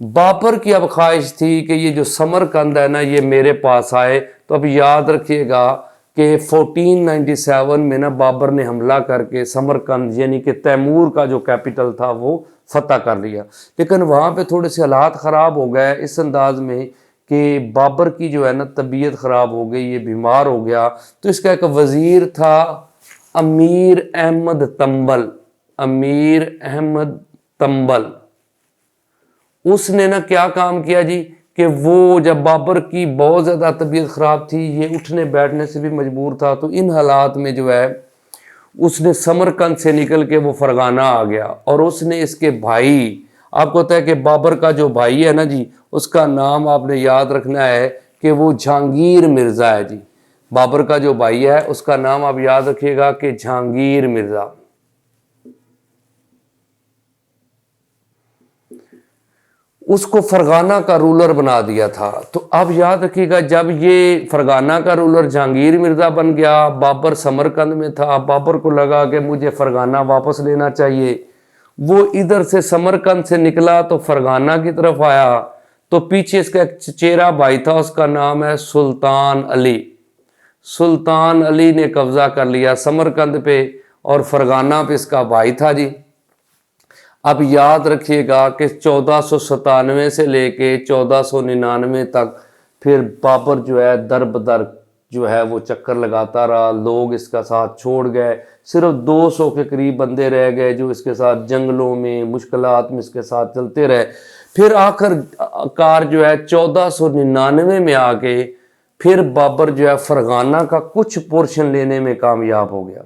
بابر کی اب خواہش تھی کہ یہ جو سمرقند ہے نا یہ میرے پاس آئے. تو اب یاد رکھیے گا کہ 1497 میں نا بابر نے حملہ کر کے سمرقند یعنی کہ تیمور کا جو کیپٹل تھا وہ فتح کر لیا. لیکن وہاں پہ تھوڑے سے حالات خراب ہو گئے اس انداز میں کہ بابر کی جو ہے نا طبیعت خراب ہو گئی, یہ بیمار ہو گیا. تو اس کا ایک وزیر تھا امیر احمد تنبل. امیر احمد تنبل اس نے نا کیا کام کیا جی کہ وہ جب بابر کی بہت زیادہ طبیعت خراب تھی, یہ اٹھنے بیٹھنے سے بھی مجبور تھا, تو ان حالات میں جو ہے اس نے سمرقند سے نکل کے وہ فرغانہ آ گیا. اور اس نے اس کے بھائی, آپ کو پتہ ہے کہ بابر کا جو بھائی ہے نا جی اس کا نام آپ نے یاد رکھنا ہے کہ وہ جہانگیر مرزا ہے جی. بابر کا جو بھائی ہے اس کا نام آپ یاد رکھیے گا کہ جہانگیر مرزا. اس کو فرغانہ کا رولر بنا دیا تھا. تو اب یاد رکھیے گا جب یہ فرغانہ کا رولر جہانگیر مرزا بن گیا, بابر سمرقند میں تھا, بابر کو لگا کہ مجھے فرغانہ واپس لینا چاہیے. وہ ادھر سے سمرقند سے نکلا تو فرغانہ کی طرف آیا, تو پیچھے اس کا ایک چچیرا بھائی تھا, اس کا نام ہے سلطان علی. سلطان علی نے قبضہ کر لیا سمرقند پہ اور فرغانہ پہ اس کا بھائی تھا جی. اب یاد رکھیے گا کہ 1497 سے لے کے 1499 تک پھر بابر جو ہے در بدر جو ہے وہ چکر لگاتا رہا. لوگ اس کا ساتھ چھوڑ گئے, صرف 200 کے قریب بندے رہ گئے جو اس کے ساتھ جنگلوں میں مشکلات میں اس کے ساتھ چلتے رہے. پھر آخر کار جو ہے 1499 میں آ کے پھر بابر جو ہے فرغانہ کا کچھ پورشن لینے میں کامیاب ہو گیا.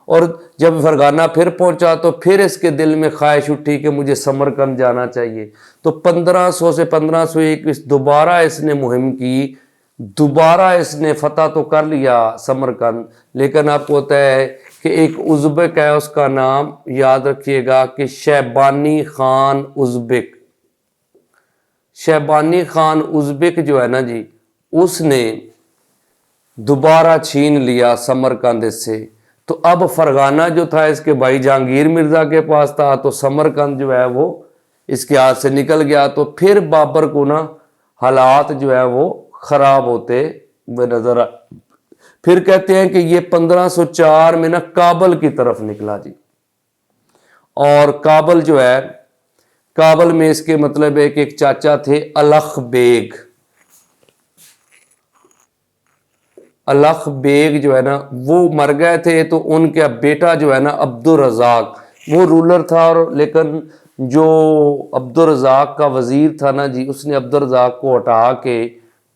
اور جب فرغانہ پھر پہنچا تو پھر اس کے دل میں خواہش اٹھی کہ مجھے سمرقند جانا چاہیے. تو 1500 سے 1521 دوبارہ اس نے مہم کی, دوبارہ اس نے فتح تو کر لیا سمرقند. لیکن آپ کو پتہ ہے کہ ایک ازبک ہے, اس کا نام یاد رکھیے گا کہ شیبانی خان ازبک. شیبانی خان ازبک جو ہے نا جی اس نے دوبارہ چھین لیا سمرقند اس سے. تو اب فرغانہ جو تھا اس کے بھائی جہانگیر مرزا کے پاس تھا, تو سمرقند جو ہے وہ اس کے ہاتھ سے نکل گیا. تو پھر بابر کو نا حالات جو ہے وہ خراب ہوتے ہوئے نظر پھر کہتے ہیں کہ یہ 1504 میں نا کابل کی طرف نکلا جی. اور کابل جو ہے, کابل میں اس کے مطلب ہے کہ ایک چاچا تھے الخ بیگ. الخ بیگ جو ہے نا وہ مر گئے تھے, تو ان کا بیٹا جو ہے نا عبدالرزاق وہ رولر تھا. اور لیکن جو عبدالرزاق کا وزیر تھا نا جی اس نے عبدالرزاق کو ہٹا کے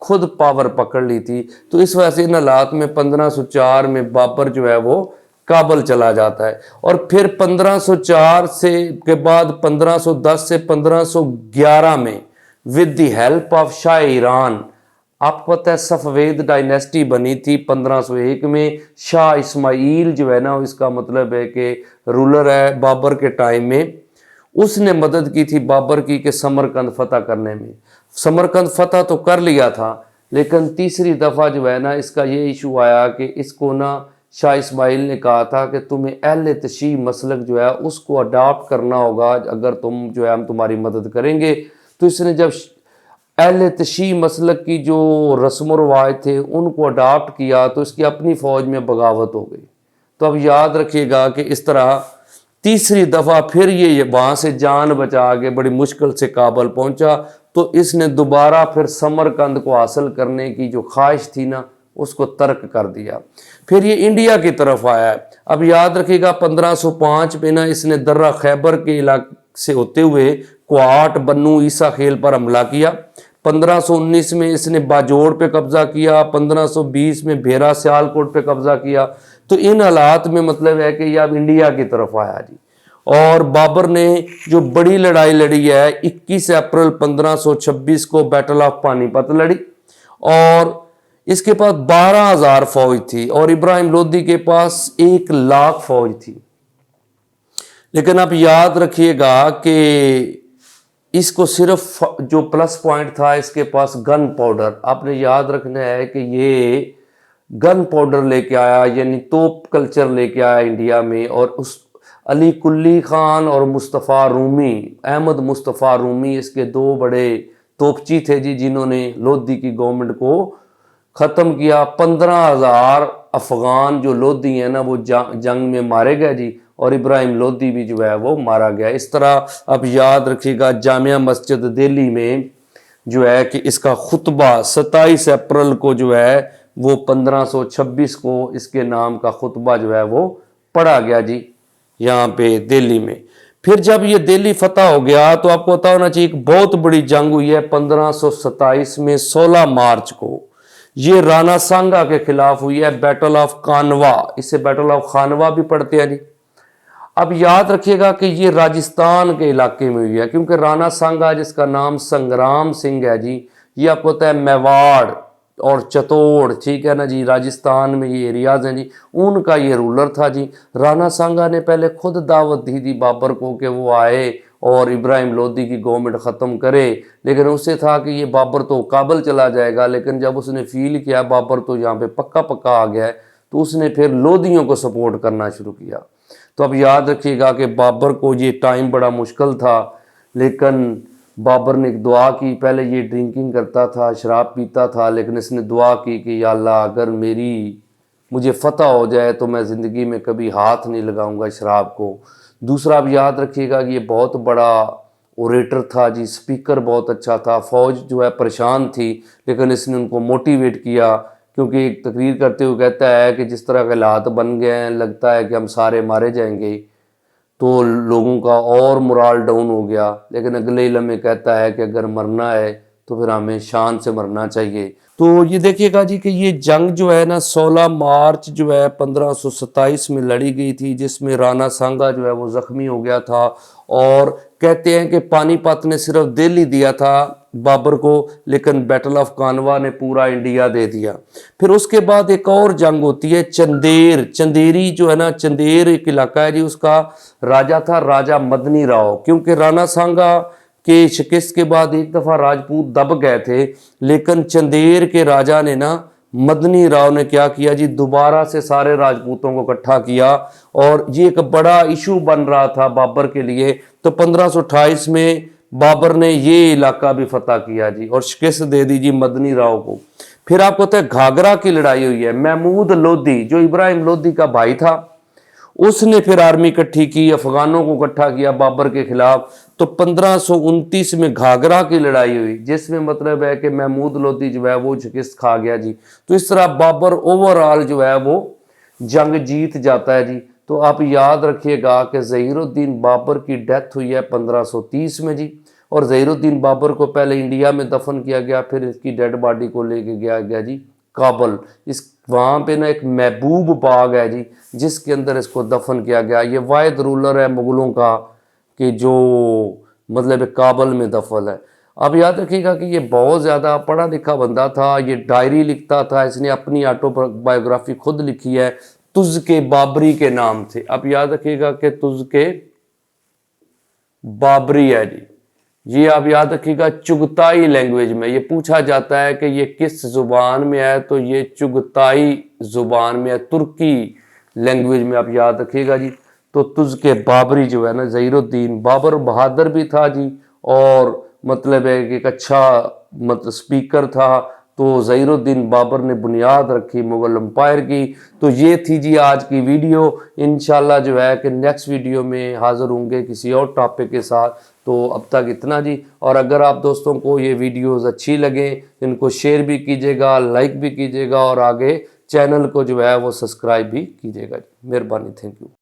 خود پاور پکڑ لی تھی. تو اس وجہ سے ان حالات میں 1504 میں بابر جو ہے وہ کابل چلا جاتا ہے. اور پھر 1504 سے کے بعد 1510 سے 1511 میں ود دی ہیلپ آف شاہ ایران, آپ کو پتہ ہے صفوید ڈائنیسٹی بنی تھی 1501 میں. شاہ اسماعیل جو ہے نا اس کا مطلب ہے کہ رولر ہے بابر کے ٹائم میں, اس نے مدد کی تھی بابر کی کہ سمرقند فتح کرنے میں. سمرقند فتح تو کر لیا تھا, لیکن تیسری دفعہ جو ہے نا اس کا یہ ایشو آیا کہ اس کو نا شاہ اسماعیل نے کہا تھا کہ تمہیں اہل تشیع مسلک جو ہے اس کو اڈاپٹ کرنا ہوگا, اگر تم جو ہے ہم تمہاری مدد کریں گے. تو اس نے جب اہل تشیع مسلک کی جو رسم و رواج تھے ان کو اڈاپٹ کیا تو اس کی اپنی فوج میں بغاوت ہو گئی. تو اب یاد رکھیے گا کہ اس طرح تیسری دفعہ پھر یہ وہاں سے جان بچا کے بڑی مشکل سے کابل پہنچا. تو اس نے دوبارہ پھر سمرقند کو حاصل کرنے کی جو خواہش تھی نا اس کو ترک کر دیا. پھر یہ انڈیا کی طرف آیا ہے. اب یاد رکھیے گا 1505 میں نا اس نے درہ خیبر کے علاقے سے ہوتے ہوئے کوہاٹ بنو عیسیٰ خیل پر حملہ کیا. 1519 میں اس نے باجوڑ پہ قبضہ کیا. 1520 میں بھیرا سیالکوٹ پہ قبضہ کیا. تو ان حالات میں مطلب ہے کہ یہ اب انڈیا کی طرف آیا جی. اور بابر نے جو بڑی لڑائی لڑی ہے 21 اپریل 1526 کو بیٹل آف پانی پت لڑی, اور اس کے پاس 12,000 فوج تھی, اور ابراہیم لودھی کے پاس 1,00,000 فوج تھی. لیکن آپ یاد رکھیے گا کہ اس کو صرف جو پلس پوائنٹ تھا اس کے پاس گن پاؤڈر. آپ نے یاد رکھنا ہے کہ یہ گن پاؤڈر لے کے آیا, یعنی توپ کلچر لے کے آیا انڈیا میں. اور اس علی کلی خان اور مصطفیٰ رومی، احمد مصطفیٰ رومی اس کے دو بڑے توپچی تھے جی، جنہوں نے لودھی کی گورنمنٹ کو ختم کیا۔ 15,000 افغان جو لودھی ہیں نا وہ جنگ میں مارے گئے جی، اور ابراہیم لودھی بھی جو ہے وہ مارا گیا۔ اس طرح اب یاد رکھیے گا جامعہ مسجد دہلی میں جو ہے کہ اس کا خطبہ 27 اپریل کو جو ہے وہ 1526 کو اس کے نام کا خطبہ جو ہے وہ پڑھا گیا جی یہاں پہ دہلی میں۔ پھر جب یہ دہلی فتح ہو گیا تو آپ کو پتا ہونا چاہیے ایک بہت بڑی جنگ ہوئی ہے 1527 میں 16 مارچ کو، یہ رانا سانگا کے خلاف ہوئی ہے، بیٹل آف کانوا، اسے بیٹل آف خانوا بھی پڑھتے ہیں جی۔ اب یاد رکھیے گا کہ یہ راجستھان کے علاقے میں ہوئی ہے، کیونکہ رانا سانگا جس کا نام سنگرام سنگھ ہے جی، یہ آپ کو پتا ہے میواڑ اور چتوڑ، ٹھیک ہے نا جی، راجستھان میں یہ ایریاز ہیں جی، ان کا یہ رولر تھا جی۔ رانا سانگا نے پہلے خود دعوت دی تھی بابر کو کہ وہ آئے اور ابراہیم لودھی کی گورنمنٹ ختم کرے، لیکن اسے تھا کہ یہ بابر تو کابل چلا جائے گا، لیکن جب اس نے فیل کیا بابر تو یہاں پہ پکا آ گیا ہے، تو اس نے پھر لودھیوں کو سپورٹ کرنا شروع کیا۔ تو اب یاد رکھیے گا کہ بابر کو یہ ٹائم بڑا مشکل تھا، لیکن بابر نے ایک دعا کی، پہلے یہ ڈرنکنگ کرتا تھا، شراب پیتا تھا، لیکن اس نے دعا کی کہ یا اللہ اگر مجھے فتح ہو جائے تو میں زندگی میں کبھی ہاتھ نہیں لگاؤں گا شراب کو۔ دوسرا اب یاد رکھیے گا کہ یہ بہت بڑا اوریٹر تھا جی، سپیکر بہت اچھا تھا، فوج جو ہے پریشان تھی، لیکن اس نے ان کو موٹیویٹ کیا، کیونکہ ایک تقریر کرتے ہوئے کہتا ہے کہ جس طرح کے حالات بن گئے ہیں لگتا ہے کہ ہم سارے مارے جائیں گے، تو لوگوں کا اور مرال ڈاؤن ہو گیا، لیکن اگلے لمحے کہتا ہے کہ اگر مرنا ہے تو پھر ہمیں شان سے مرنا چاہیے۔ تو یہ دیکھیے گا جی کہ یہ جنگ جو ہے نا 16 مارچ جو ہے 1527 میں لڑی گئی تھی، جس میں رانا سانگا جو ہے وہ زخمی ہو گیا تھا، اور کہتے ہیں کہ پانی پت نے صرف دہلی دیا تھا بابر کو، لیکن بیٹل آف کانوا نے پورا انڈیا دے دیا۔ پھر اس کے بعد ایک اور جنگ ہوتی ہے چندیری جو ہے نا، چندیر ایک علاقہ ہے جی، اس کا راجہ تھا راجہ مدنی راؤ، کیونکہ رانا سانگا کے شکست کے بعد ایک دفعہ راجپوت دب گئے تھے، لیکن چندیر کے راجہ نے نا مدنی راؤ نے کیا کیا جی، دوبارہ سے سارے راجپوتوں کو اکٹھا کیا، اور یہ ایک بڑا ایشو بن رہا تھا بابر کے لیے۔ تو 1528 میں بابر نے یہ علاقہ بھی فتح کیا جی، اور شکست دے دی جی مدنی راؤ کو۔ پھر آپ کو پتہ ہے گھاگرا کی لڑائی ہوئی ہے، محمود لودھی جو ابراہیم لودھی کا بھائی تھا، اس نے پھر آرمی اکٹھی کی، افغانوں کو اکٹھا کیا بابر کے خلاف۔ تو 1529 میں گھاگرا کی لڑائی ہوئی، جس میں مطلب ہے کہ محمود لودھی جو ہے وہ شکست کھا گیا جی۔ تو اس طرح بابر اوورآل جو ہے وہ جنگ جیت جاتا ہے جی۔ تو آپ یاد رکھیے گا کہ ظہیر الدین بابر کی ڈیتھ ہوئی ہے 1530 میں جی، اور ظہیر الدین بابر کو پہلے انڈیا میں دفن کیا گیا، پھر اس کی ڈیڈ باڈی کو لے کے گیا جی کابل، وہاں پہ نا ایک محبوب باغ ہے جی، جس کے اندر اس کو دفن کیا گیا۔ یہ واحد رولر ہے مغلوں کا کہ جو مطلب کابل میں دفن ہے۔ اب یاد رکھیے گا کہ یہ بہت زیادہ پڑھا لکھا بندہ تھا، یہ ڈائری لکھتا تھا، اس نے اپنی آٹو بایوگرافی خود لکھی ہے، تزکے بابری کے نام سے۔ اب یاد رکھیے گا کہ تزکے بابری ہے جی، یہ آپ یاد رکھیے گا چغتائی لینگویج میں۔ یہ پوچھا جاتا ہے کہ یہ کس زبان میں ہے، تو یہ چغتائی زبان میں ہے، ترکی لینگویج میں، آپ یاد رکھیے گا جی۔ تو تزکے بابری جو ہے نا، ظہیر الدین بابر بہادر بھی تھا جی، اور مطلب ہے کہ ایک اچھا مطلب سپیکر تھا۔ تو ظہیر الدین بابر نے بنیاد رکھی مغل امپائر کی۔ تو یہ تھی جی آج کی ویڈیو، انشاءاللہ جو ہے کہ نیکسٹ ویڈیو میں حاضر ہوں گے کسی اور ٹاپک کے ساتھ۔ تو اب تک اتنا جی، اور اگر آپ دوستوں کو یہ ویڈیوز اچھی لگیں ان کو شیئر بھی کیجیے گا، لائک بھی کیجیے گا، اور آگے چینل کو جو ہے وہ سبسکرائب بھی کیجیے گا۔ مہربانی، تھینک یو۔